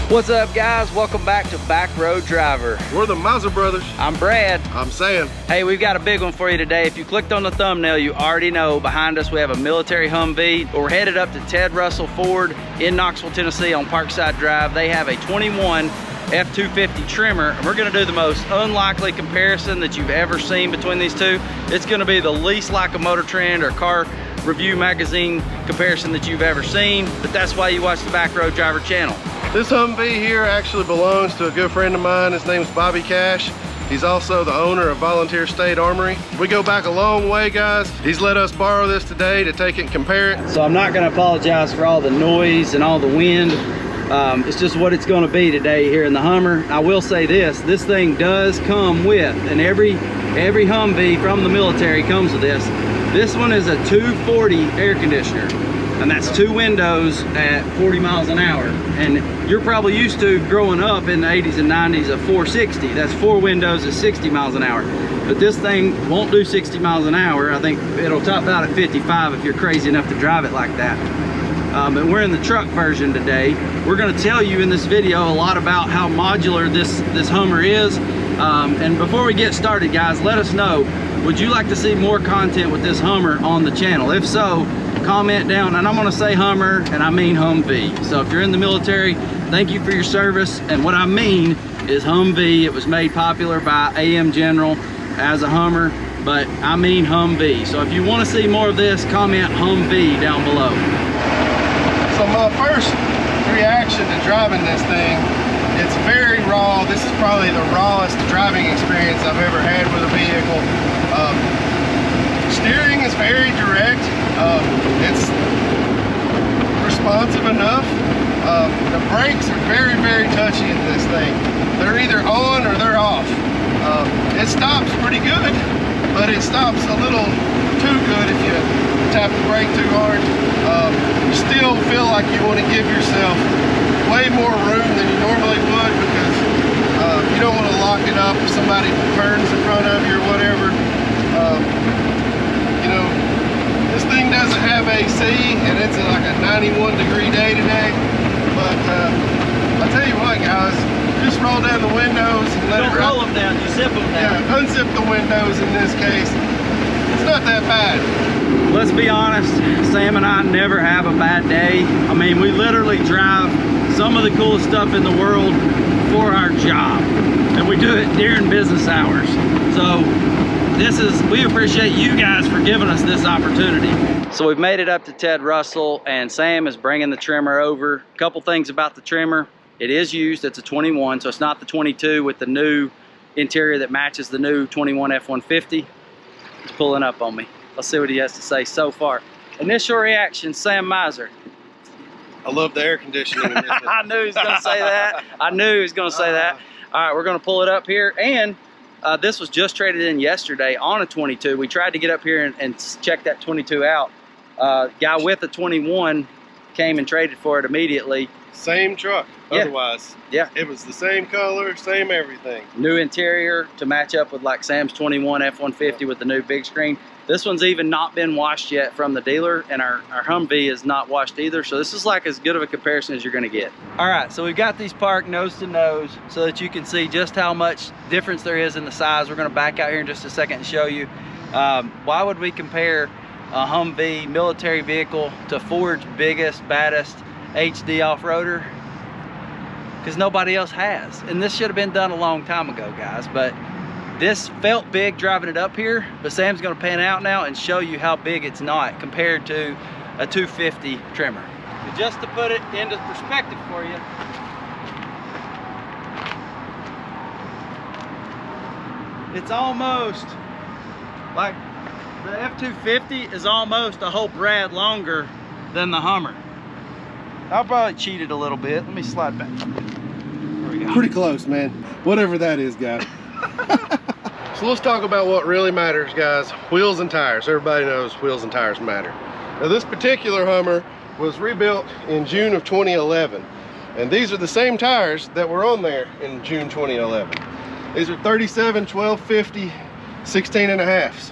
What's up, guys? Welcome back to Back Road Driver. We're the Mizer Brothers. I'm Brad. I'm Sam. Hey, we've got a big one for you today. If you clicked on the thumbnail, you already know behind us we have a military Humvee. We're headed up to Ted Russell Ford in Knoxville, Tennessee on Parkside Drive. They have a 21 F250 Tremor, and we're gonna do the most unlikely comparison that you've ever seen between these two. It's gonna be the least like a Motor Trend or Car Review magazine comparison that you've ever seen, but that's why you watch the Back Road Driver channel. This Humvee here actually belongs to a good friend of mine. His name's Bobby Cash. He's also the owner of Volunteer State Armory. We go back a long way, guys. He's let us borrow this today to take it and compare it. So I'm not gonna apologize for all the noise and all the wind. It's just what it's gonna be today here in the Hummer. I will say this thing does come with, and every Humvee from the military comes with this. This one is a 240 air conditioner, and that's 2 windows at 40 miles an hour. And you're probably used to growing up in the 80s and 90s of 460. That's 4 windows at 60 miles an hour. But this thing won't do 60 miles an hour. I think it'll top out at 55 if you're crazy enough to drive it like that. And we're in the truck version today. We're gonna tell you in this video a lot about how modular this Hummer is. And before we get started, guys, let us know, would you like to see more content with this Hummer on the channel? If so, comment down, and I'm gonna say Hummer and I mean Humvee. So if you're in the military, thank you for your service. And what I mean is Humvee. It was made popular by AM General as a Hummer, but I mean Humvee. So if you want to see more of this, comment Humvee down below. So my first reaction to driving this thing, it's very raw. This is probably the rawest driving experience I've ever had with a vehicle. Steering is very direct. It's responsive enough. The brakes are very, very touchy in this thing. They're either on or they're off. It stops pretty good, but it stops a little too good if you tap the brake too hard. You still feel like you want to give yourself way more room than you normally would, because you don't want to lock it up if somebody turns in front of you or whatever. You know, this thing doesn't have AC, and it's like a 91-degree day today. But I'll tell you what, guys, just roll down the windows and let it run. Don't roll them down, you zip them down. Yeah, unzip the windows in this case. It's not that bad. Let's be honest, Sam and I never have a bad day. I mean, we literally drive some of the coolest stuff in the world for our job, and we do it during business hours. So we appreciate you guys for giving us this opportunity. So we've made it up to Ted Russell, and Sam is bringing the Tremor over. A couple things about the Tremor. It is used, it's a 21, so it's not the 22 with the new interior that matches the new 21 F-150. He's pulling up on me. Let's see what he has to say so far. Initial reaction, Sam Mizer. I love the air conditioning in this one. I knew he was gonna say that. I knew he was gonna say that. All right, we're gonna pull it up here, and this was just traded in yesterday on a 22. We tried to get up here and check that 22 out. Guy with a 21 came and traded for it immediately. Same truck, Yeah. otherwise. Yeah. It was the same color, same everything. New interior to match up with like Sam's 21 F-150 with the new big screen. This one's even not been washed yet from the dealer, and our Humvee is not washed either. So this is like as good of a comparison as you're gonna get. All right, so we've got these parked nose to nose so that you can see just how much difference there is in the size. We're gonna back out here in just a second and show you. Why would we compare a Humvee military vehicle to Ford's biggest, baddest HD off-roader? Because nobody else has. And this should have been done a long time ago, guys. But this felt big driving it up here, but Sam's gonna pan out now and show you how big it's not compared to a 250 Tremor. But just to put it into perspective for you, it's almost like the F250 is almost a whole brad longer than the Hummer. I probably cheated a little bit. Let me slide back. There we go. Pretty close, man. Whatever that is, guys. So let's talk about what really matters, guys. Wheels and tires. Everybody knows wheels and tires matter. Now, this particular Hummer was rebuilt in June of 2011. And these are the same tires that were on there in June 2011. These are 37 1250 16.5s.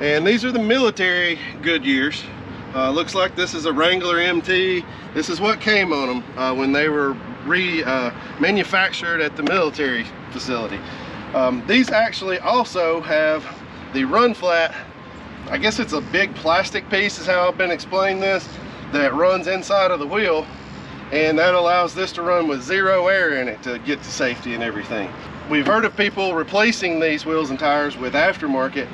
And these are the military Goodyears. Looks like this is a Wrangler MT. This is what came on them when they were manufactured at the military facility. These actually also have the run flat. I guess it's a big plastic piece is how I've been explaining this, that runs inside of the wheel, and that allows this to run with zero air in it to get to safety and everything. We've heard of people replacing these wheels and tires with aftermarket,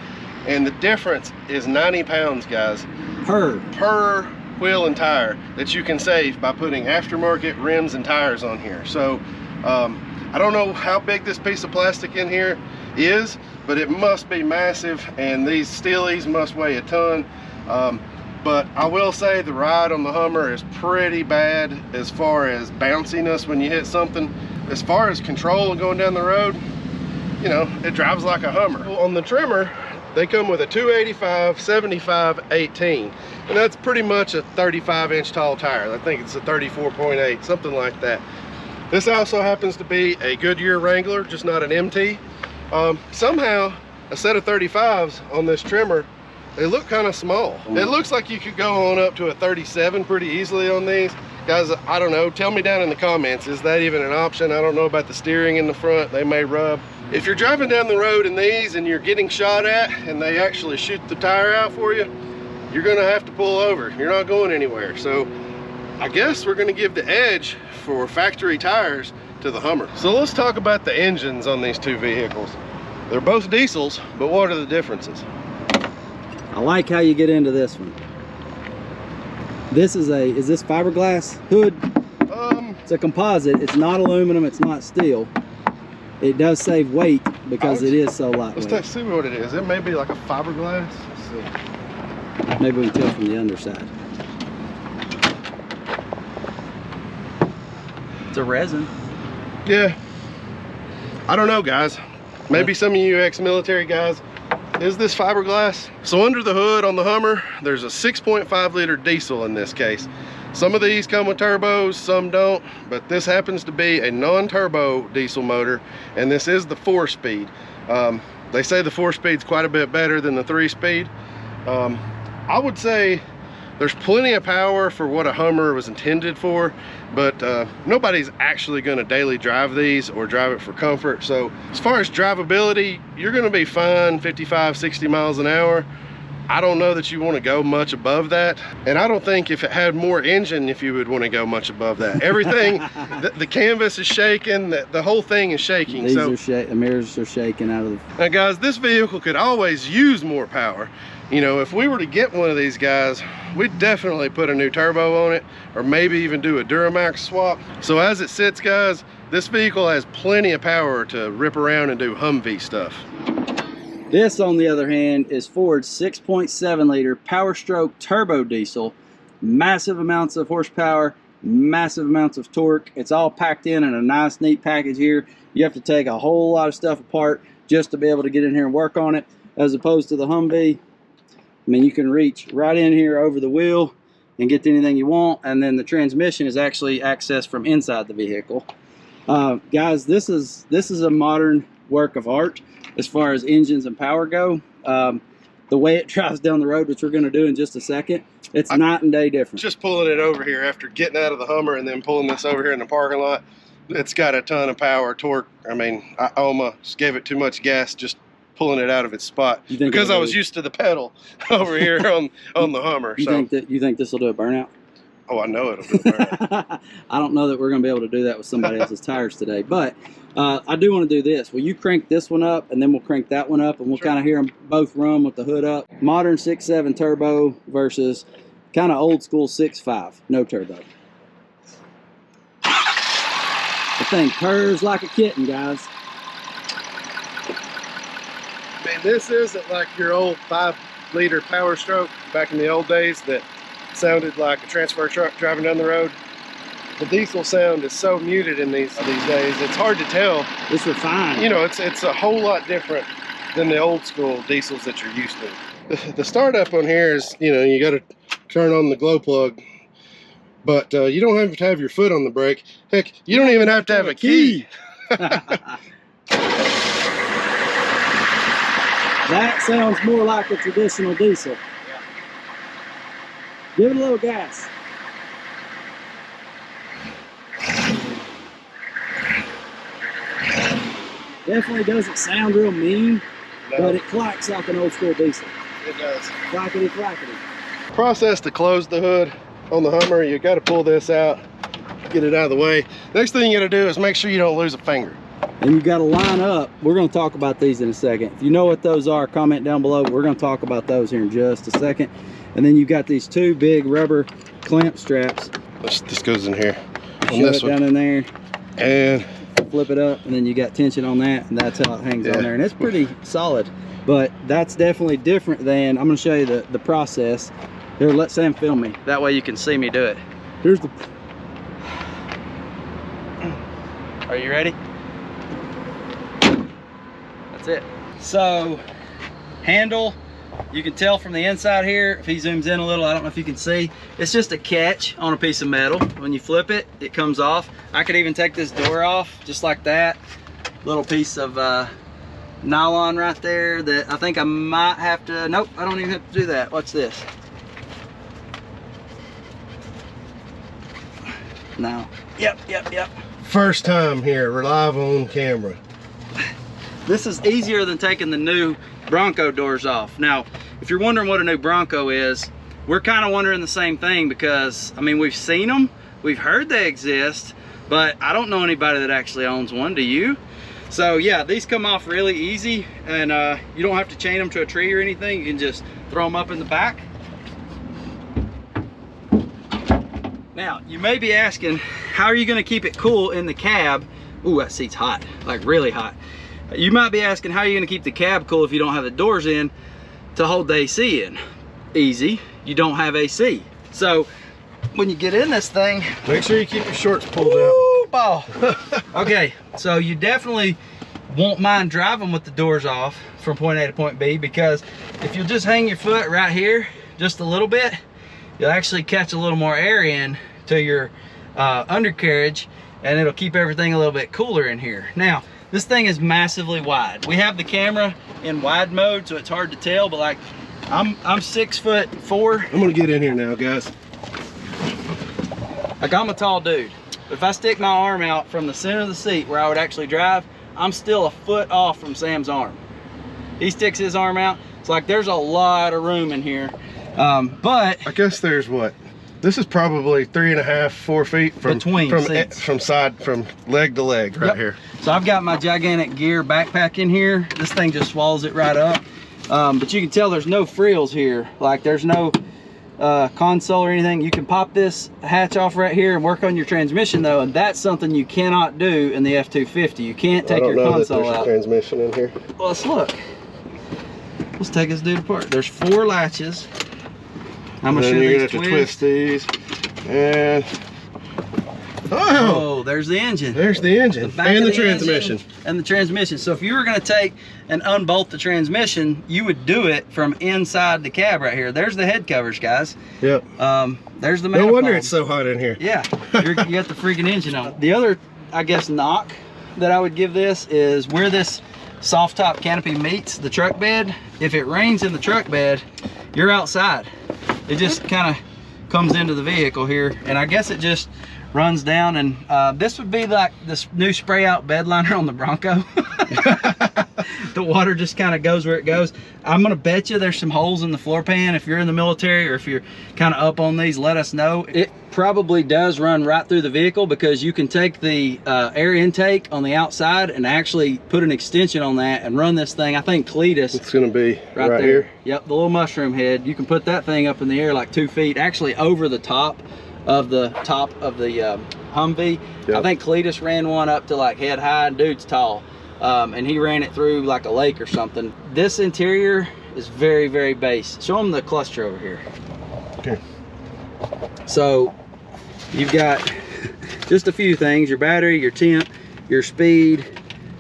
and the difference is 90 pounds, guys. Per wheel and tire that you can save by putting aftermarket rims and tires on here. So I don't know how big this piece of plastic in here is, but it must be massive, and these steelies must weigh a ton. But I will say the ride on the Hummer is pretty bad as far as bounciness when you hit something. As far as control and going down the road, you know, it drives like a Hummer. On the Tremor, they come with a 285, 75, 18. And that's pretty much a 35-inch tall tire. I think it's a 34.8, something like that. This also happens to be a Goodyear Wrangler, just not an MT. Somehow, a set of 35s on this Tremor, they look kind of small. It looks like you could go on up to a 37 pretty easily on these. Guys, I don't know, tell me down in the comments, is that even an option? I don't know about the steering in the front, they may rub. If you're driving down the road in these and you're getting shot at and they actually shoot the tire out for you, you're gonna have to pull over. You're not going anywhere. So I guess we're gonna give the edge for factory tires to the Hummer. So let's talk about the engines on these two vehicles. They're both diesels, but what are the differences? I like how you get into this one. This is this fiberglass hood? It's a composite. It's not aluminum, it's not steel. It does save weight because it is so lightweight. Let's see what it is. It may be like a fiberglass. Let's see. Maybe we can tell from the underside. It's a resin. Yeah. I don't know, guys. Maybe some of you ex-military guys, is this fiberglass? So under the hood on the Hummer, there's a 6.5 liter diesel in this case. Some of these come with turbos, some don't, but this happens to be a non-turbo diesel motor, and this is the 4-speed. They say the 4-speed's quite a bit better than the 3-speed. I would say there's plenty of power for what a Hummer was intended for, but nobody's actually going to daily drive these or drive it for comfort. So as far as drivability, you're going to be fine 55, 60 miles an hour. I don't know that you want to go much above that, and I don't think if it had more engine if you would want to go much above that. Everything, the canvas is shaking, the whole thing is shaking. These the mirrors are shaking out of the... Now guys, this vehicle could always use more power. You know, if we were to get one of these guys, we'd definitely put a new turbo on it, or maybe even do a Duramax swap. So as it sits, guys, this vehicle has plenty of power to rip around and do Humvee stuff. This, on the other hand, is Ford's 6.7 liter Power Stroke turbo diesel. Massive amounts of horsepower, massive amounts of torque. It's all packed in a nice, neat package here. You have to take a whole lot of stuff apart just to be able to get in here and work on it, as opposed to the Humvee. I mean, you can reach right in here over the wheel and get to anything you want, and then the transmission is actually accessed from inside the vehicle. Guys, this is a modern work of art as far as engines and power go. The way it drives down the road, which we're going to do in just a second, it's night and day different. Just pulling it over here after getting out of the Hummer and then pulling this over here in the parking lot, it's got a ton of power, torque. I mean, I almost gave it too much gas just pulling it out of its spot because I was used to the pedal over here on the Hummer. You think this will do a burnout? Oh, I know it'll do a burnout. I don't know that we're going to be able to do that with somebody else's tires today, but I do want to do this. Will you crank this one up, and then we'll crank that one up, and we'll kind of hear them both run with the hood up. Modern 6.7 turbo versus kind of old school 6.5, no turbo. The thing purrs like a kitten, guys. Man, this isn't like your old 5-liter Power Stroke back in the old days that sounded like a transfer truck driving down the road. The diesel sound is so muted in these days, it's hard to tell. It's refined. You know, it's a whole lot different than the old school diesels that you're used to. The startup on here is, you know, you got to turn on the glow plug, but you don't have to have your foot on the brake. Heck, you don't even have to have a key. That sounds more like a traditional diesel. Yeah. Give it a little gas. Definitely doesn't sound real mean, No. but it clacks like an old school diesel. It does. Clackety clackety. Process to close the hood on the Hummer, you got to pull this out, get it out of the way. Next thing you got to do is make sure you don't lose a finger. And you got to line up. We're going to talk about these in a second. If you know what those are, comment down below. We're going to talk about those here in just a second. And then you've got these two big rubber clamp straps. This goes in here. On Shove this it one. down in there. And Flip it up, and then you got tension on that, and that's how it hangs on there. And it's pretty solid. But that's definitely different than, I'm going to show you the process. Here, let Sam film me. That way you can see me do it. Here's the... Are you ready? That's it. So, handle, you can tell from the inside here, if he zooms in a little, I don't know if you can see, it's just a catch on a piece of metal. When you flip it, it comes off. I could even take this door off, just like that. Little piece of nylon right there that I think I might have to, nope, I don't even have to do that. Watch this. Now, yep. first time here, we're live on camera. This is easier than taking the new Bronco doors off. Now, if you're wondering what a new Bronco is, we're kind of wondering the same thing because, I mean, we've seen them, we've heard they exist, but I don't know anybody that actually owns one, do you? So yeah, these come off really easy, and you don't have to chain them to a tree or anything. You can just throw them up in the back. Now, you may be asking, how are you gonna keep it cool in the cab? Ooh, that seat's hot, like really hot. You might be asking, how are you gonna keep the cab cool if you don't have the doors in to hold the AC in? Easy, you don't have AC. So, when you get in this thing, make sure you keep your shorts pulled out. Ooh, ball. Okay, so you definitely won't mind driving with the doors off from point A to point B, because if you'll just hang your foot right here just a little bit, you'll actually catch a little more air in to your undercarriage, and it'll keep everything a little bit cooler in here. Now, this thing is massively wide. We have the camera in wide mode, so it's hard to tell, but like, I'm 6'4". I'm gonna get in here now, guys. Like, I'm a tall dude. If I stick my arm out from the center of the seat where I would actually drive, I'm still a foot off from Sam's arm. He sticks his arm out. It's like there's a lot of room in here. But I guess there's what? This is probably 3.5, 4 feet from from leg to leg right here. So I've got my gigantic gear backpack in here. This thing just swallows it right up. But you can tell there's no frills here. Like, there's no console or anything. You can pop this hatch off right here and work on your transmission though, and that's something you cannot do in the F250. You can't take your console out. Transmission in here. Well, let's look. Let's take this dude apart. There's 4 latches. I'm gonna show you have to twist these, and oh, there's the engine. There's the engine and the transmission. And the transmission. So if you were gonna take and unbolt the transmission, you would do it from inside the cab right here. There's the head covers, guys. Yep. There's the manifold. No wonder it's so hot in here. Yeah, you got the freaking engine on. The other, I guess, knock that I would give this is where this soft top canopy meets the truck bed. If it rains in the truck bed, you're outside. It just kind of comes into the vehicle here, and I guess it just runs down, and this would be like this new spray out bed liner on the Bronco. The water just kind of goes where it goes. I'm gonna bet you there's some holes in the floor pan. If you're in the military or if you're kind of up on these, let us know. It probably does run right through the vehicle, because you can take the air intake on the outside and actually put an extension on that and run this thing. I think Cletus, it's gonna be right there. Here. Yep, the little mushroom head. You can put that thing up in the air like 2 feet, actually over the top of the Humvee. Yep. I think Cletus ran one up to like head high, and dude's tall. And he ran it through like a lake or something. This interior is very, very base. Show them the cluster over here. Okay. So you've got just a few things: your battery, your temp, your speed,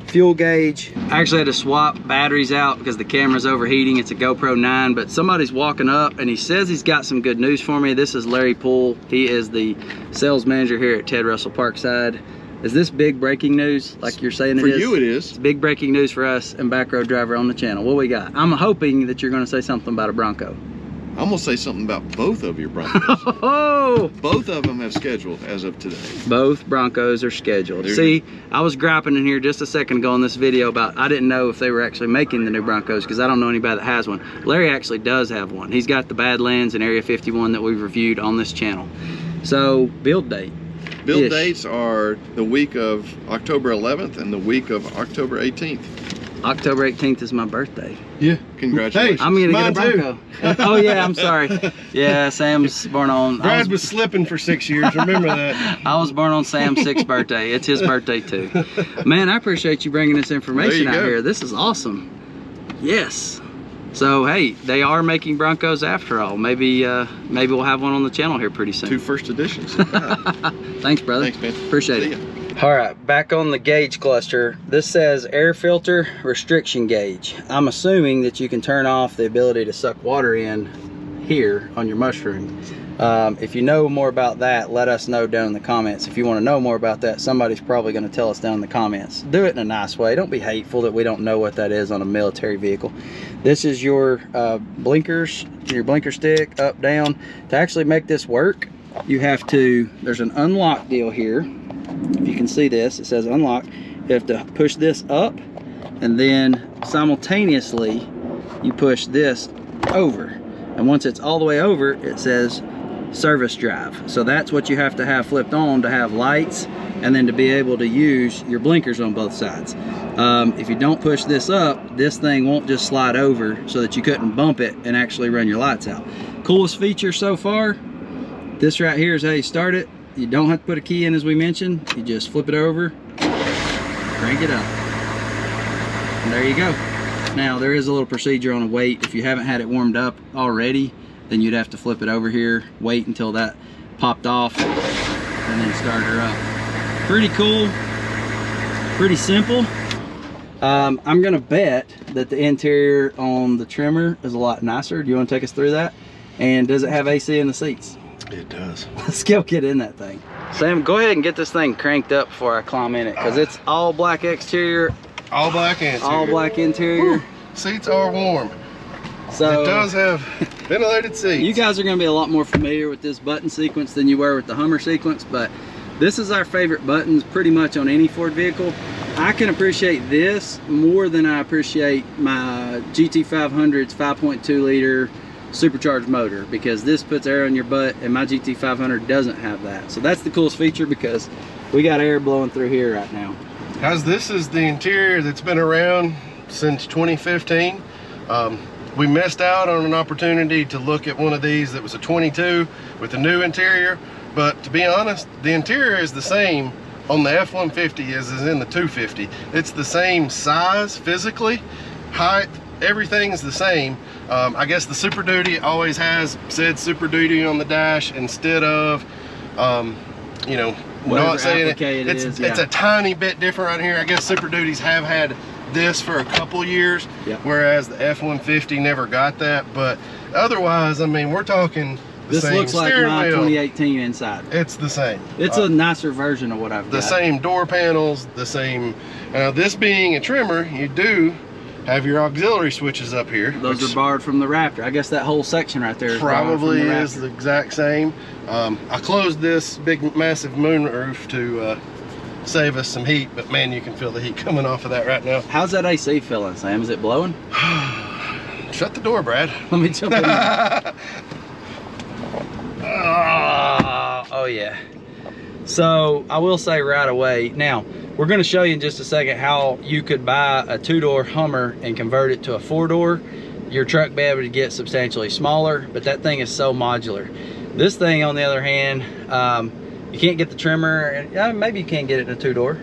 fuel gauge. I actually had to swap batteries out because the camera's overheating. It's a GoPro 9, but somebody's walking up and he says he's got some good news for me. This is Larry Poole. He is the sales manager here at Ted Russell Parkside. Is this big breaking news, like you're saying it is? For you, it is. It's big breaking news for us and Back Road Driver on the channel. What we got? I'm hoping that you're going to say something about a Bronco. I'm gonna say something about both of your Broncos. Oh, Both of them have scheduled as of today. both Broncos are scheduled. See, I was griping in here just a second ago in this video about I didn't know if they were actually making the new Broncos because I don't know anybody that has one. Larry actually does have one. He's got the Badlands and Area 51 that we've reviewed on this channel. So build date. Build dates are the week of October 11th and the week of October 18th. October 18th is my birthday. Yeah. Congratulations. Hey, I'm gonna get a mine Bronco. Oh yeah, I'm sorry. Yeah, Sam's born on. Brad was slipping for 6 years. Remember that. I was born on Sam's 6th birthday. It's his birthday too. Man, I appreciate you bringing this information out here. This is awesome. Yes. So hey, they are making Broncos after all. Maybe maybe we'll have one on the channel here pretty soon. 2 first editions. Thanks, brother. Thanks, man. Appreciate it. All right, back on the gauge cluster. This says air filter restriction gauge. I'm assuming that you can turn off the ability to suck water in here on your mushroom. If you know more about that, let us know down in the comments. If you want to know more about that, somebody's probably going to tell us down in the comments. Do it in a nice way. Don't be hateful that we don't know what that is on a military vehicle. This is your blinkers, your blinker stick, up, down. To actually make this work, you have to, there's an unlock deal here. If you can see this, it says unlock. You have to push this up, and then simultaneously you push this over. And once it's all the way over, it says service drive. So that's what you have to have flipped on to have lights, and then to be able to use your blinkers on both sides. If you don't push this up, this thing won't just slide over, so that you couldn't bump it and actually run your lights out. Coolest feature so far, this right here is how you start it. You don't have to put a key in, as we mentioned. You just flip it over, crank it up, and there you go. Now there is a little procedure on a weight. If you haven't had it warmed up already, then you'd have to flip it over here, wait until that popped off, and then start her up. Pretty cool, pretty simple. I'm gonna bet that the interior on the Tremor is a lot nicer. Do you want to take us through that? And does it have AC in the seats? It does. Let's go get in that thing. Sam, go ahead and get this thing cranked up before I climb in it, because it's all black exterior. All black interior. All black interior. Woo. Seats are warm. So it does have ventilated seats. You guys are going to be a lot more familiar with this button sequence than you were with the Hummer sequence, but this is our favorite buttons pretty much on any Ford vehicle. I can appreciate this more than I appreciate my GT500's 5.2 liter supercharged motor, because this puts air on your butt and my GT500 doesn't have that. So that's the coolest feature, because we got air blowing through here right now. Guys, this is the interior that's been around since 2015. We missed out on an opportunity to look at one of these that was a 22 with a new interior, but to be honest, the interior is the same on the F-150 as is in the 250. It's the same size physically, height, everything's the same. I guess the Super Duty always has said Super Duty on the dash instead of, you know, not saying it's a tiny bit different right here. I guess Super Duties have had this for a couple years, whereas the F-150 never got that. But otherwise, I mean, we're talking the same. This looks like my 2018 inside. It's the same. It's a nicer version of what I've got. The same door panels, the same. This being a Tremor, you do have your auxiliary switches up here. Those are borrowed from the Raptor. I guess that whole section right there is probably is the exact same. I closed this big massive moonroof to save us some heat, but man, you can feel the heat coming off of that right now. How's that AC feeling, Sam? Is it blowing? Shut the door, Brad. Let me jump in there. Oh yeah. So I will say right away, now we're going to show you in just a second how you could buy a 2-door Hummer and convert it to a 4-door. Your truck be able to get substantially smaller, but that thing is so modular. This thing, on the other hand, you can't get the Tremor. Maybe you can get it in a 2-door.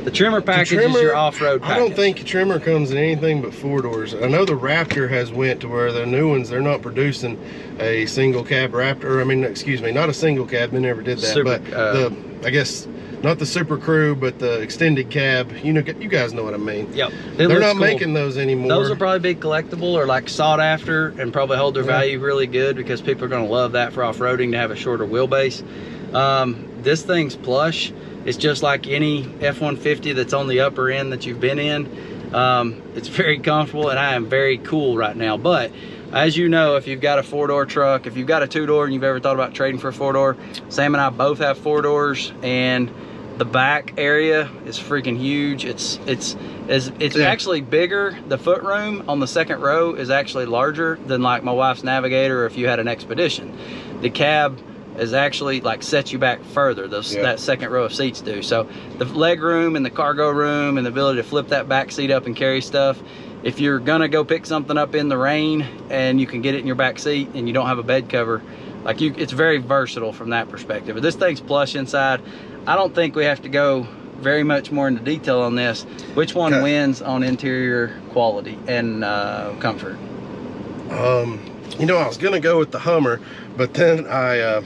The Tremor package is your off-road package. I don't think Tremor comes in anything but 4 doors. I know the Raptor has went to where the new ones, they're not producing a single cab Raptor. I mean, excuse me, not a single cab. They never did that. But I guess not the Super Crew, but the extended cab. You know, you guys know what I mean. Yep. They're not making those anymore. Those will probably be collectible or like sought after, and probably hold their value really good, because people are going to love that for off-roading, to have a shorter wheelbase. This thing's plush. It's just like any F-150 that's on the upper end that you've been in. It's very comfortable, and I am very cool right now. But As you know, if you've got a 4-door truck, if you've got a 2-door and you've ever thought about trading for a 4-door, Sam and I both have 4 doors, and the back area is freaking huge. It's actually bigger. The foot room on the second row is actually larger than like my wife's Navigator or if you had an Expedition. The cab is actually like sets you back further. That second row of seats do. So the leg room and the cargo room and the ability to flip that back seat up and carry stuff. If you're gonna go pick something up in the rain and you can get it in your back seat and you don't have a bed cover, like it's very versatile from that perspective. But this thing's plush inside. I don't think we have to go very much more into detail on this. Which one wins on interior quality and comfort? You know, I was gonna go with the Hummer, but then I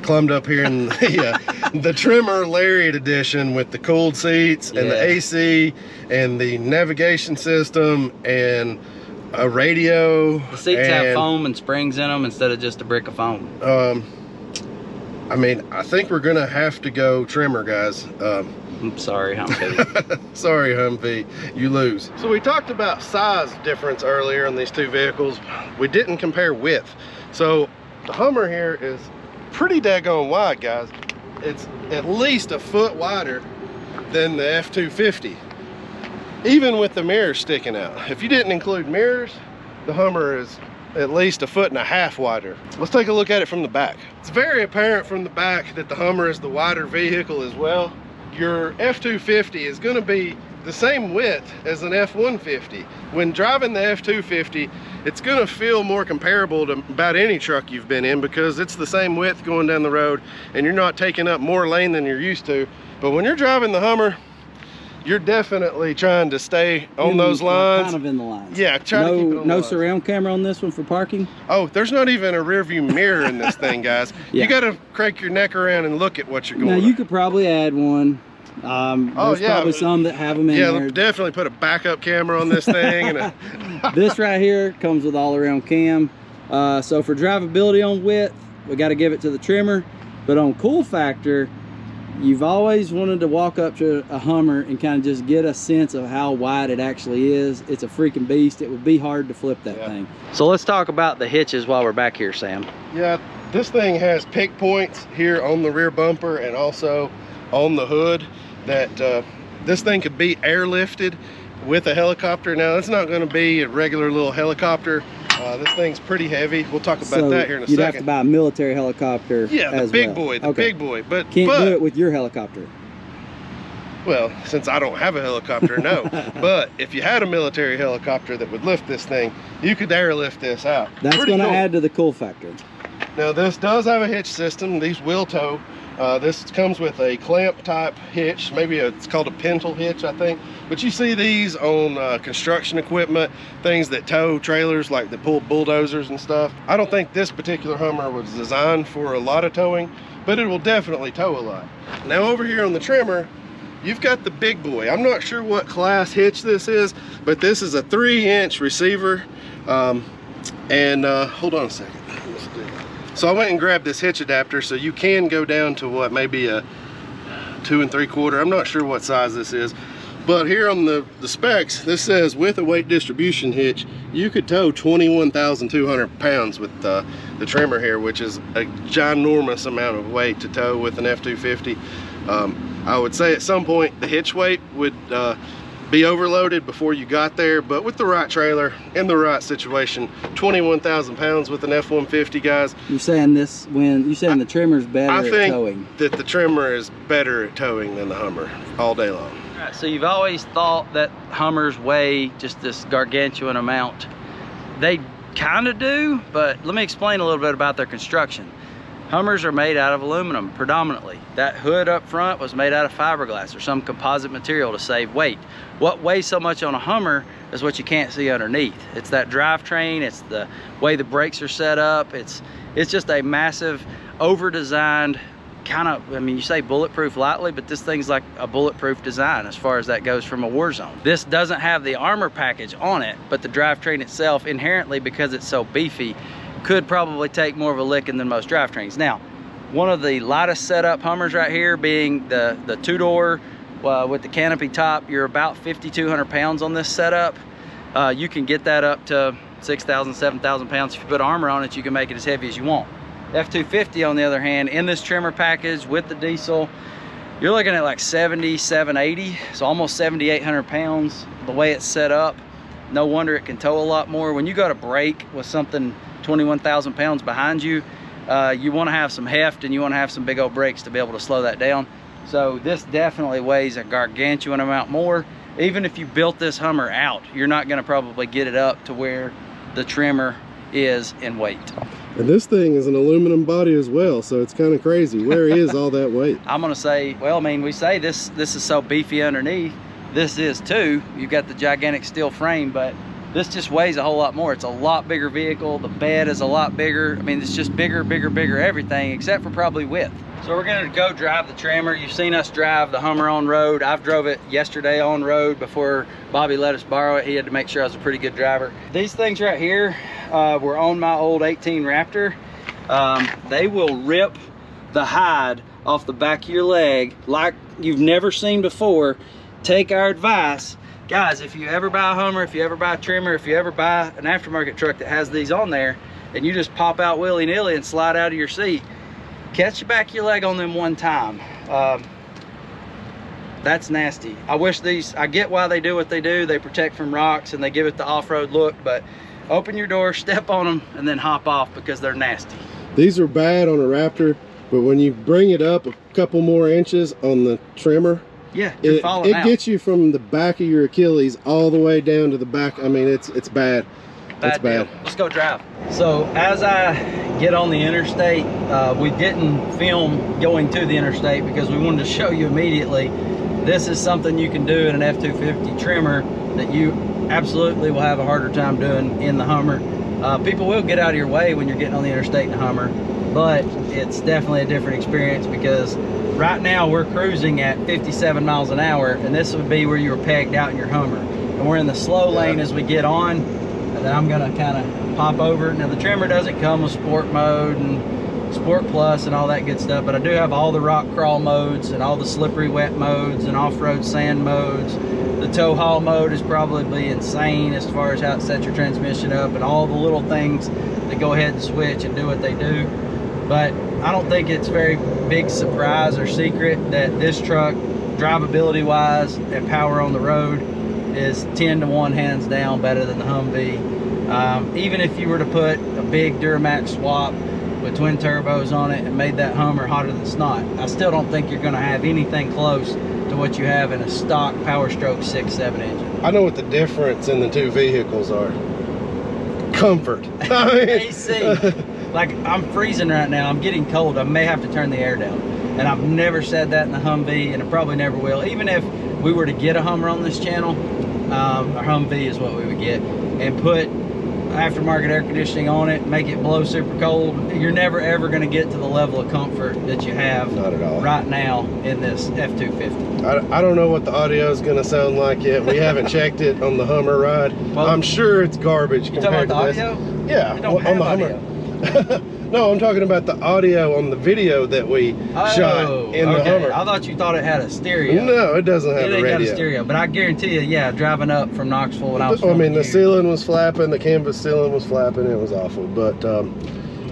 climbed up here in the Tremor Lariat edition with the cooled seats and the AC and the navigation system and a radio. The seats have foam and springs in them instead of just a brick of foam. I mean, I think we're gonna have to go Tremor, guys. I'm sorry, Humvee. Sorry, Humvee, you lose. So we talked about size difference earlier in these two vehicles. We didn't compare width. So the Hummer here is pretty daggone wide, guys. It's at least a foot wider than the F250, even with the mirrors sticking out. If you didn't include mirrors, the Hummer is at least a foot and a half wider. Let's take a look at it from the back. It's very apparent from the back that the Hummer is the wider vehicle as well. Your F250 is going to be the same width as an F150. When driving the F250, it's going to feel more comparable to about any truck you've been in because it's the same width going down the road and you're not taking up more lane than you're used to. But when you're driving the Hummer, you're definitely trying to stay on those lines. Kind of in the lines. Yeah, try to keep it on the No lines. surround camera on this one for parking? Oh, there's not even a rear view mirror in this thing, guys. Yeah. You got to crank your neck around and look at what you're going. Now, you could probably add one. There's probably some that have them in there. Yeah, definitely put a backup camera on this thing. And This right here comes with all-around cam. So for drivability on width, we got to give it to the Tremor. But on cool factor, you've always wanted to walk up to a Hummer and kind of just get a sense of how wide it actually is. It's a freaking beast. It would be hard to flip that thing. So let's talk about the hitches while we're back here, Sam. Yeah, this thing has pick points here on the rear bumper and also on the hood that this thing could be airlifted with a helicopter. Now, it's not going to be a regular little helicopter. This thing's pretty heavy. We'll talk about that here in a second. You'd have to buy a military helicopter. Yeah, the big boy, the big boy. But can't do it with your helicopter. Well, since I don't have a helicopter, no. But if you had a military helicopter that would lift this thing, you could airlift this out. That's going to add to the cool factor. Now, this does have a hitch system. These will tow. This comes with a clamp type hitch. Maybe it's called a pintle hitch, I think. But you see these on construction equipment, things that tow trailers, like that pull bulldozers and stuff. I don't think this particular Hummer was designed for a lot of towing, but it will definitely tow a lot. Now, over here on the Tremor, you've got the big boy. I'm not sure what class hitch this is, but this is a 3-inch receiver. Hold on a second. So I went and grabbed this hitch adapter, so you can go down to what, maybe a 2 3/4. I'm not sure what size this is, but here on the specs, this says with a weight distribution hitch, you could tow 21,200 pounds with the Tremor here, which is a ginormous amount of weight to tow with an F250. I would say at some point the hitch weight would be overloaded before you got there, but with the right trailer in the right situation, 21,000 pounds with an F-150, guys. You're saying the Tremor's better at towing? I think that the Tremor is better at towing than the Hummer all day long. All right, so you've always thought that Hummers weigh just this gargantuan amount. They kind of do, but let me explain a little bit about their construction. Hummers are made out of aluminum predominantly. That hood up front was made out of fiberglass or some composite material to save weight. What weighs so much on a Hummer is what you can't see underneath. It's that drivetrain, it's the way the brakes are set up. It's just a massive, over-designed kind of, I mean, you say bulletproof lightly, but this thing's like a bulletproof design as far as that goes from a war zone. This doesn't have the armor package on it, but the drivetrain itself inherently, because it's so beefy, could probably take more of a licking than most drivetrains. Now, one of the lightest setup Hummers right here being the 2-door with the canopy top, you're about 5,200 pounds on this setup. You can get that up to 6,000, 7,000 pounds. If you put armor on it, you can make it as heavy as you want. F250 on the other hand, in this Tremor package with the diesel, you're looking at like 7,780, so almost 7,800 pounds the way it's set up. No wonder it can tow a lot more. When you go to brake with something 21,000 pounds behind you, you want to have some heft and you want to have some big old brakes to be able to slow that down. So this definitely weighs a gargantuan amount more. Even if you built this Hummer out, you're not going to probably get it up to where the Tremor is in weight. And this thing is an aluminum body as well, so it's kind of crazy. Where is all that weight? I'm gonna say, well, I mean, we say this is so beefy underneath. This is too. You've got the gigantic steel frame, but this just weighs a whole lot more. It's a lot bigger vehicle. The bed is a lot bigger. I mean, it's just bigger, bigger, bigger everything, except for probably width. So we're gonna go drive the Tremor. You've seen us drive the Hummer on road. I've drove it yesterday on road before Bobby let us borrow it. He had to make sure I was a pretty good driver. These things right here were on my old 18 Raptor. They will rip the hide off the back of your leg like you've never seen before. Take our advice. Guys, if you ever buy a Hummer, if you ever buy a Tremor, if you ever buy an aftermarket truck that has these on there, and you just pop out willy-nilly and slide out of your seat, catch the back of your leg on them one time. That's nasty. I wish these, I get why they do what they do. They protect from rocks and they give it the off-road look, but open your door, step on them, and then hop off because they're nasty. These are bad on a Raptor, but when you bring it up a couple more inches on the Tremor, yeah, you're falling out. It gets you from the back of your Achilles all the way down to the back. I mean, it's bad. It's bad. Let's go drive. So as I get on the interstate, we didn't film going to the interstate because we wanted to show you immediately. This is something you can do in an F250 Tremor that you absolutely will have a harder time doing in the Hummer. People will get out of your way when you're getting on the interstate in the Hummer, but it's definitely a different experience because right now we're cruising at 57 miles an hour, and this would be where you were pegged out in your Hummer. And we're in the slow lane as we get on, and then I'm gonna kind of pop over. Now the Tremor doesn't come with sport mode and sport plus and all that good stuff, but I do have all the rock crawl modes and all the slippery wet modes and off-road sand modes. The tow haul mode is probably insane as far as how it sets your transmission up and all the little things that go ahead and switch and do what they do. But I don't think it's very big surprise or secret that this truck, drivability wise and power on the road, is 10 to 1 hands down better than the Humvee. Even if you were to put a big Duramax swap with twin turbos on it and made that Hummer hotter than snot, I still don't think you're gonna have anything close to what you have in a stock Power Stroke 6.7 engine. I know what the difference in the two vehicles are. Comfort. I mean, AC. Like, I'm freezing right now. I'm getting cold. I may have to turn the air down. And I've never said that in the Humvee, and I probably never will. Even if we were to get a Hummer on this channel, a Humvee is what we would get, and put aftermarket air conditioning on it, make it blow super cold, you're never ever going to get to the level of comfort that you have not at all right now in this F250. I don't know what the audio is going to sound like yet. We haven't checked it on the Hummer ride. Well, I'm sure it's garbage compared to this. You talking about the audio? Yeah, it don't have on the audio. Hummer. No, I'm talking about the audio on the video that we shot in the Hummer. I thought you thought it had a stereo. No, it doesn't have a radio. It ain't got a stereo, but I guarantee you, yeah, driving up from Knoxville when I was filming the ceiling was flapping, the canvas ceiling was flapping, it was awful. But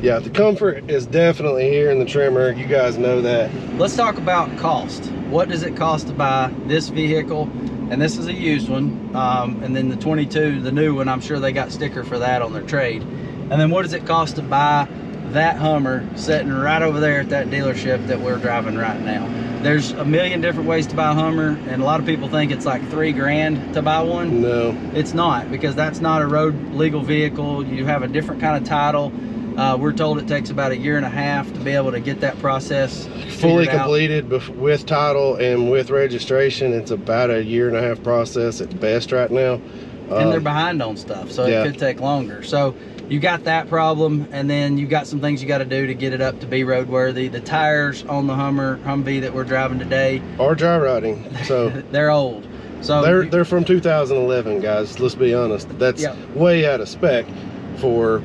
yeah, the comfort is definitely here in the Tremor. You guys know that. Let's talk about cost. What does it cost to buy this vehicle? And this is a used one. And then the 22, the new one, I'm sure they got sticker for that on their trade. And then what does it cost to buy that Hummer sitting right over there at that dealership that we're driving right now? There's a million different ways to buy a Hummer, and a lot of people think it's like $3 grand to buy one. No, it's not, because that's not a road legal vehicle. You have a different kind of title. We're told it takes about 1.5 years to be able to get that process fully completed with title and with registration. It's about 1.5 year process at best right now. And they're behind on stuff, so it could take longer. So you got that problem, and then you got some things you got to do to get it up to be roadworthy. The tires on the Humvee that we're driving today are dry rotting, so they're old. So they're from 2011, guys. Let's be honest. That's way out of spec. for,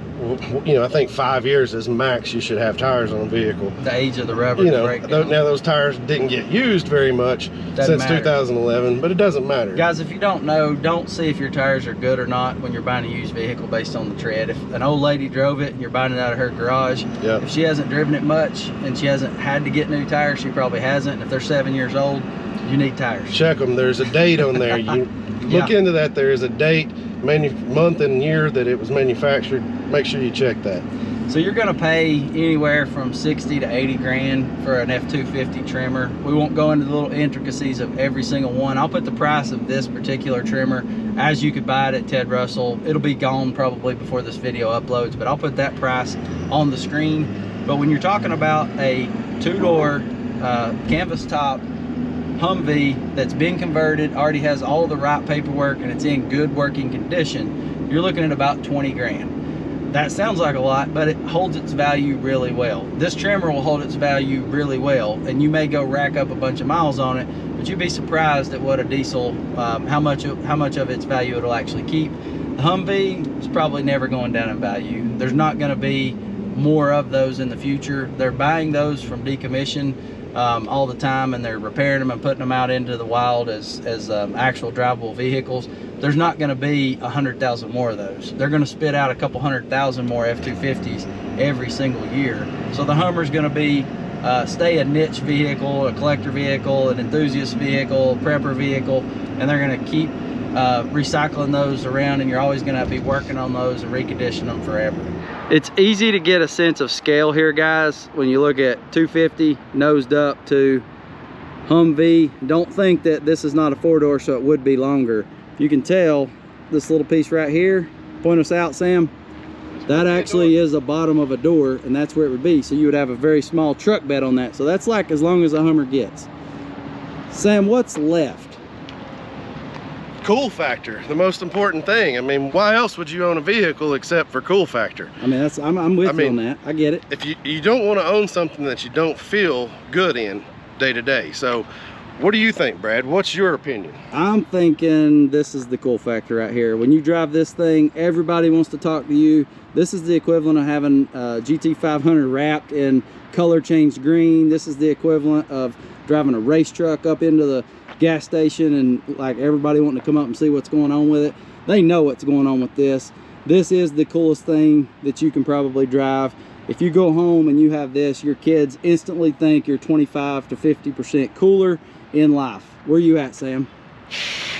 you know, I think 5 years is max you should have tires on a vehicle. The age of the rubber. You know, now those tires didn't get used very much since 2011, but it doesn't matter. Guys, if you don't know, don't see if your tires are good or not when you're buying a used vehicle based on the tread. If an old lady drove it and you're buying it out of her garage, if she hasn't driven it much and she hasn't had to get new tires, she probably hasn't. And if they're 7 years old, you need tires. Check them. There's a date on there. You look into that. There is a date, month and year that it was manufactured. Make sure you check that. So you're going to pay anywhere from 60 to 80 grand for an F250 Tremor. We won't go into the little intricacies of every single one. I'll put the price of this particular Tremor as you could buy it at Ted Russell. It'll be gone probably before this video uploads, but I'll put that price on the screen. But when you're talking about a two-door canvas top Humvee that's been converted, already has all the right paperwork, and it's in good working condition, you're looking at about 20 grand. That sounds like a lot, but it holds its value really well. This Tremor will hold its value really well, and you may go rack up a bunch of miles on it, but you'd be surprised at what a diesel, how much of its value it'll actually keep. The Humvee is probably never going down in value. There's not going to be more of those in the future. They're buying those from decommission all the time, and they're repairing them and putting them out into the wild as actual drivable vehicles. There's not going to be 100,000 more of those. They're going to spit out a couple 100,000 more F250s every single year. So the Hummer's going to be stay a niche vehicle, a collector vehicle, an enthusiast vehicle, a prepper vehicle, and they're going to keep recycling those around, and you're always going to be working on those and recondition them forever. It's easy to get a sense of scale here, guys, when you look at 250 nosed up to Humvee. Don't think that this is not a four-door, so it would be longer. You can tell this little piece right here, point us out, Sam, that actually is the bottom of a door, and that's where it would be. So you would have a very small truck bed on that. So that's like as long as a Hummer gets. Sam, what's left? Cool factor, the most important thing. I mean, why else would you own a vehicle except for cool factor? I mean, I'm with you on that. I get it. If you don't want to own something that you don't feel good in day to day. So what do you think, Brad? What's your opinion? I'm thinking this is the cool factor right here. When you drive this thing, everybody wants to talk to you. This is the equivalent of having GT500 wrapped in color changed green. This is the equivalent of driving a race truck up into the gas station and like everybody wanting to come up and see what's going on with it. They know what's going on with this. This is the coolest thing that you can probably drive. If you go home and you have this, your kids instantly think you're 25 to 50% cooler in life. Where you at, Sam?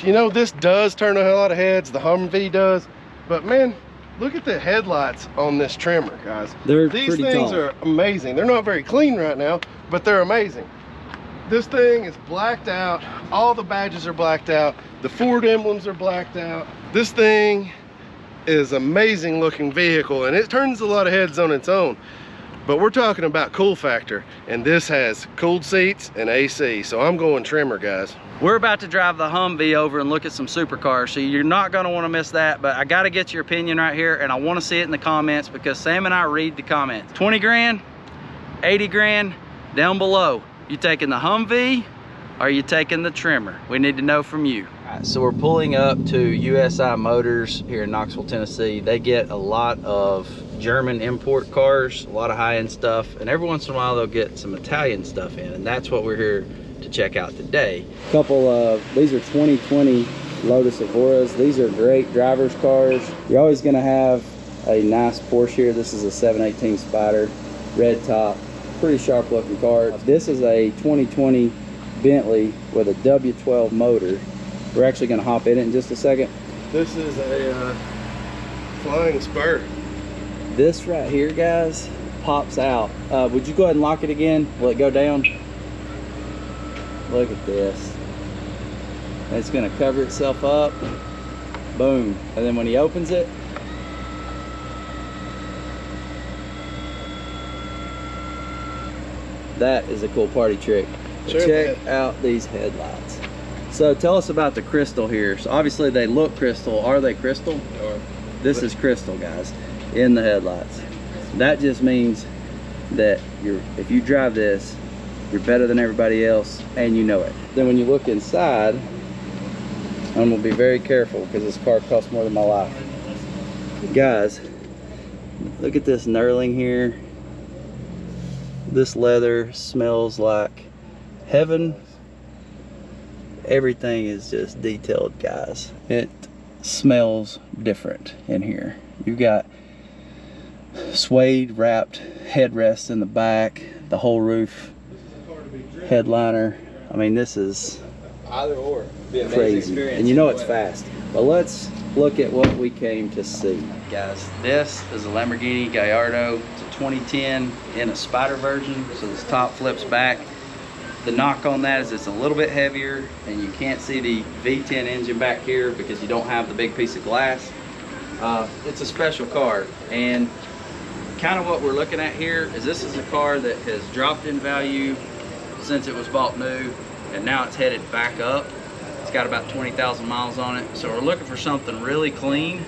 You know, this does turn a lot of heads, the Humvee does, but man, look at the headlights on this Tremor, guys. These things are amazing. They're not very clean right now, but they're amazing. This thing is blacked out. All the badges are blacked out. The Ford emblems are blacked out. This thing is amazing looking vehicle, and it turns a lot of heads on its own. But we're talking about cool factor, and this has cooled seats and AC, so I'm going Tremor, guys. We're about to drive the Humvee over and look at some supercars, so you're not going to want to miss that. But I got to get your opinion right here, and I want to see it in the comments because Sam and I read the comments. 20 grand, 80 grand, down below. You taking the Humvee or are you taking the Tremor? We need to know from you. All right, so we're pulling up to USI Motors here in Knoxville, Tennessee. They get a lot of German import cars, a lot of high-end stuff, and every once in a while they'll get some Italian stuff in, and that's what we're here to check out today. A couple of these are 2020 Lotus Evoras. These are great driver's cars. You're always going to have a nice Porsche here. This is a 718 Spider, red top, pretty sharp looking car. This is a 2020 Bentley with a W12 motor. We're actually going to hop in it in just a second. This is a Flying Spur. This right here, guys, pops out. Would you go ahead and lock it again? Will it go down? Look at this. It's going to cover itself up. Boom. And then when he opens it, that is a cool party trick. Sure. Check out these headlights. So tell us about the crystal here. So obviously they look crystal. Are they crystal? This is crystal, guys, in the headlights. That just means that if you drive this, you're better than everybody else, and you know it. Then when you look inside, I'm gonna be very careful because this car costs more than my life. Guys, Look at this knurling here. This leather smells like heaven. Everything is just detailed, guys. It smells different in here. You've got suede wrapped headrests in the back, the whole roof headliner. I mean, this is either or. Be an crazy, and you know it's fast. But let's look at what we came to see, guys. This is a Lamborghini Gallardo. It's a 2010 in a Spider version, so this top flips back. The knock on that is it's a little bit heavier, and you can't see the V10 engine back here because you don't have the big piece of glass. It's a special car, and kind of what we're looking at here is this is a car that has dropped in value since it was bought new, and now it's headed back up. It's got about 20,000 miles on it, so we're looking for something really clean,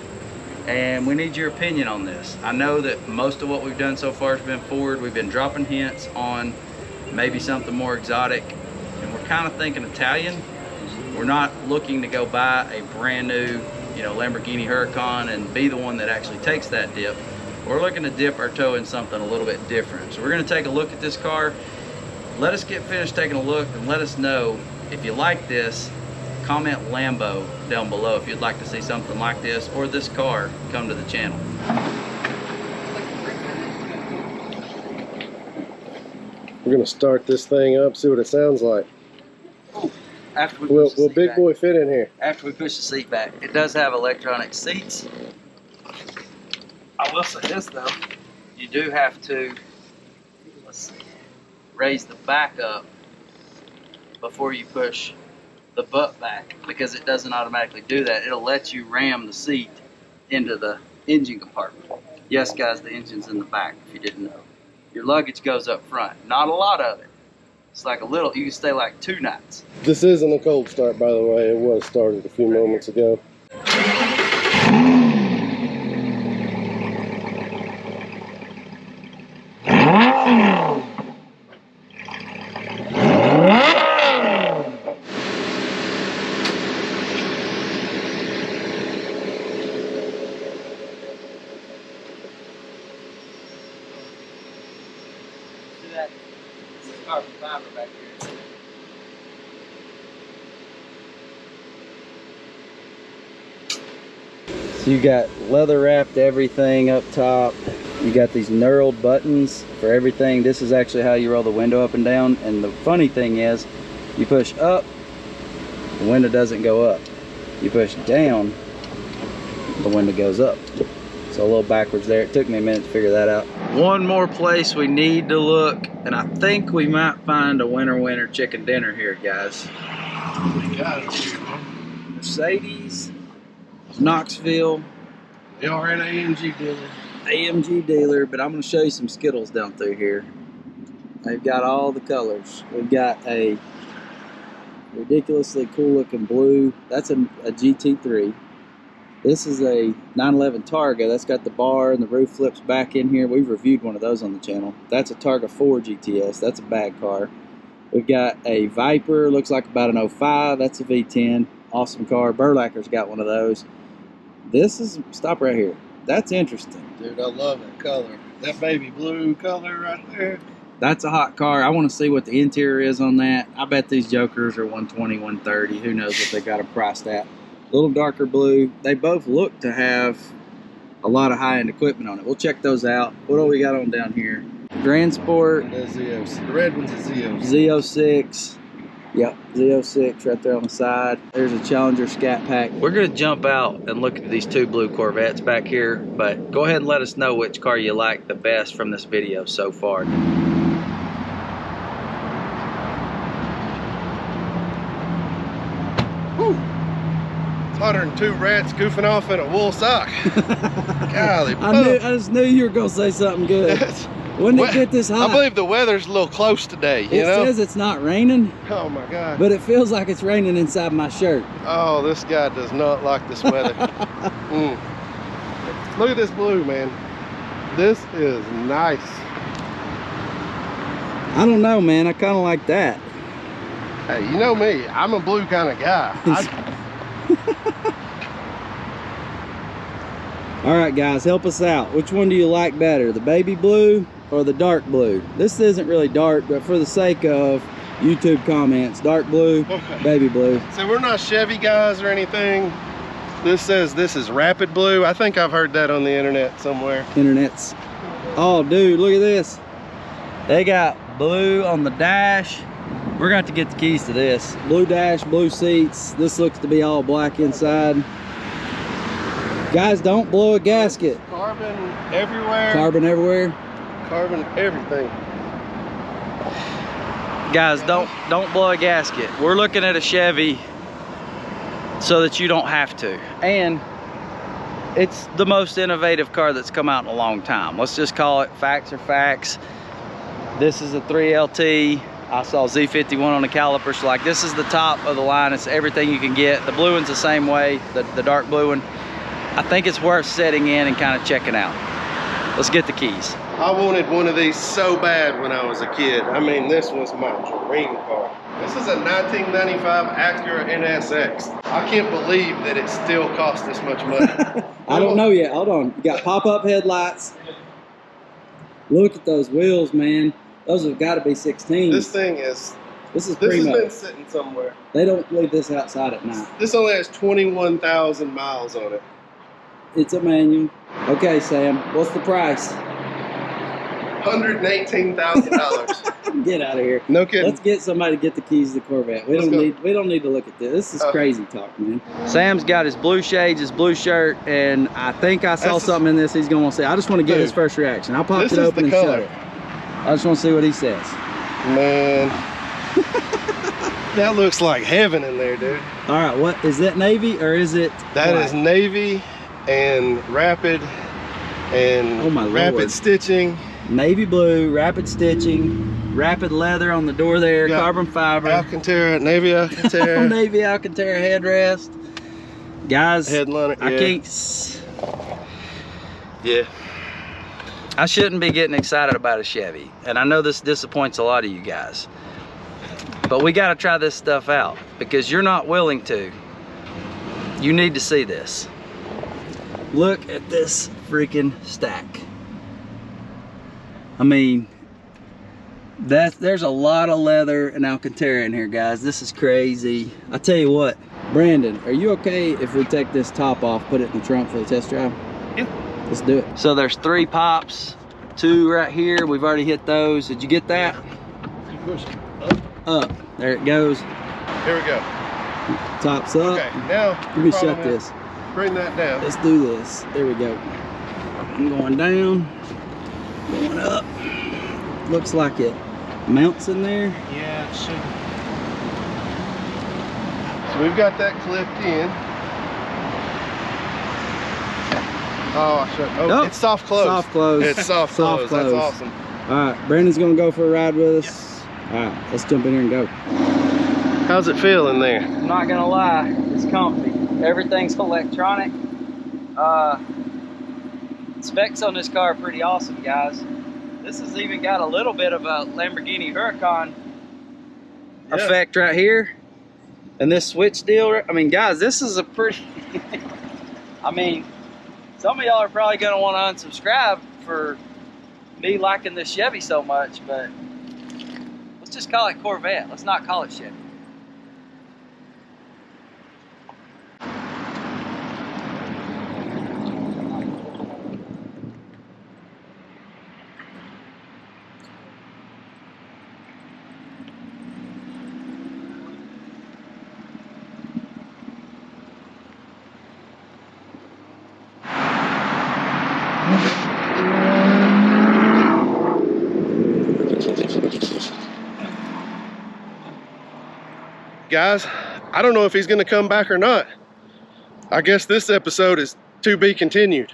and we need your opinion on this. I know that most of what we've done so far has been Ford. We've been dropping hints on maybe something more exotic, and we're kind of thinking Italian. We're not looking to go buy a brand new, you know, Lamborghini Huracan and be the one that actually takes that dip. We're looking to dip our toe in something a little bit different. So we're going to take a look at this car. Let us get finished taking a look, and let us know if you like this. Comment Lambo down below if you'd like to see something like this or this car come to the channel. We're gonna start this thing up, see what it sounds like. After we Will Big Boy fit in here? After we push the seat back. It does have electronic seats. I will say this though, you do have to, let's see, raise the back up before you push the butt back, because it doesn't automatically do that. It'll let you ram the seat into the engine compartment. Yes guys, the engine's in the back if you didn't know. Your luggage goes up front. Not a lot of it. It's like a little, you can stay like 2 nights. This isn't a cold start, by the way. It was started a few moments ago. Carbon fiber back here. So you got leather wrapped everything up top. You got these knurled buttons for everything. This is actually how you roll the window up and down. And the funny thing is, you push up, the window doesn't go up. You push down, the window goes up. So a little backwards there. It took me a minute to figure that out. One more place we need to look, and I think we might find a winter chicken dinner here, guys. We got it. Mercedes, Knoxville. They are an AMG dealer. AMG dealer, but I'm going to show you some Skittles down through here. They've got all the colors. We've got a ridiculously cool looking blue. That's a GT3. This is a 911 Targa. That's got the bar and the roof flips back in here. We've reviewed one of those on the channel. That's a Targa 4 GTS. That's a bad car. We've got a Viper. Looks like about an 05. That's a V10. Awesome car. Burlacker's got one of those. This is, stop right here. That's interesting. Dude, I love that color. That baby blue color right there. That's a hot car. I want to see what the interior is on that. I bet these jokers are 120, 130. Who knows what they got them priced at. A little darker blue. They both look to have a lot of high-end equipment on it. We'll check those out. What do we got on down here? Grand Sport. The Z06. The red one's a Z06. Z06. Yep, Z06 right there on the side. There's a Challenger Scat Pack. We're going to jump out and look at these 2 blue Corvettes back here, but go ahead and let us know which car you like the best from this video so far. Woo! It's hotter than 2 rats goofing off in a wool sock. Golly, I just knew you were going to say something good. When did it get this hot? I believe the weather's a little close today, you know? It says it's not raining. Oh my God. But it feels like it's raining inside my shirt. Oh, this guy does not like this weather. Look at this blue, man. This is nice. I don't know, man. I kind of like that. Hey, you know me. I'm a blue kind of guy. All right, guys, help us out. Which one do you like better, the baby blue or the dark blue? This isn't really dark, but for the sake of YouTube comments, dark blue, baby blue. So we're not Chevy guys or anything. This says this is rapid blue. I think I've heard that on the internet somewhere. Internets. Oh, dude, look at this. They got blue on the dash. We're going to have to get the keys to this. Blue dash, blue seats. This looks to be all black inside. Guys, don't blow a gasket. Carbon everywhere. Carbon everywhere. Carbon everything. Guys, don't blow a gasket. We're looking at a Chevy so that you don't have to. And it's the most innovative car that's come out in a long time. Let's just call it facts are facts. This is a 3LT. I saw Z51 on the caliper, so like this is the top of the line. It's everything you can get. The blue one's the same way, the dark blue one. I think it's worth setting in and kind of checking out. Let's get the keys. I wanted one of these so bad when I was a kid. I mean, this was my dream car. This is a 1995 Acura NSX. I can't believe that it still costs this much money. I don't know yet. Hold on. You got pop-up headlights. Look at those wheels, man. Those have got to be 16s. This thing is... This has been sitting somewhere. They don't leave this outside at night. This only has 21,000 miles on it. It's a manual. Okay, Sam, what's the price? $118,000. Get out of here. No kidding. Let's get somebody to get the keys to the Corvette. We don't need to look at this. This is crazy talk, man. Sam's got his blue shades, his blue shirt, and I think I saw something in this he's gonna want to say. I just want to get his first reaction. I'll pop it open and shut it. I just want to see what he says. Man. That looks like heaven in there, dude. All right, what is that, navy or is it that white? Is navy and rapid and rapid stitching. Navy blue, rapid stitching, rapid leather on the door there, carbon fiber. Alcantara, Navy Alcantara. Navy Alcantara headrest. Guys, headliner, I can't. Yeah. I shouldn't be getting excited about a Chevy, and I know this disappoints a lot of you guys, but we got to try this stuff out because you're not willing to. You need to see this. Look at this freaking stack. I mean, there's a lot of leather and Alcantara in here, guys. This is crazy. I tell you what, Brandon, are you okay if we take this top off, put it in the trunk for the test drive? Yeah. Let's do it. So there's 3 pops, 2 right here. We've already hit those. Did you get that? Push it up. There it goes. Here we go. Top's up. Okay, now let me shut this. Bring that down. Let's do this. There we go. I'm going down, going up. Looks like it mounts in there. Yeah, it should. So we've got that clipped in. Oh, it's soft close. Soft close. It's soft close. That's awesome. All right, Brandon's gonna go for a ride with us. Yes. All right, let's jump in here and go. How's it feel in there? I'm not gonna lie, it's comfy. Everything's electronic. Specs on this car are pretty awesome, guys. This has even got a little bit of a Lamborghini Huracan effect right here. And this switch deal, I mean, guys, this is a pretty, I mean, some of y'all are probably gonna want to unsubscribe for me liking this Chevy so much, but let's just call it Corvette. Let's not call it Chevy. Guys, I don't know if he's going to come back or not. I guess this episode is to be continued.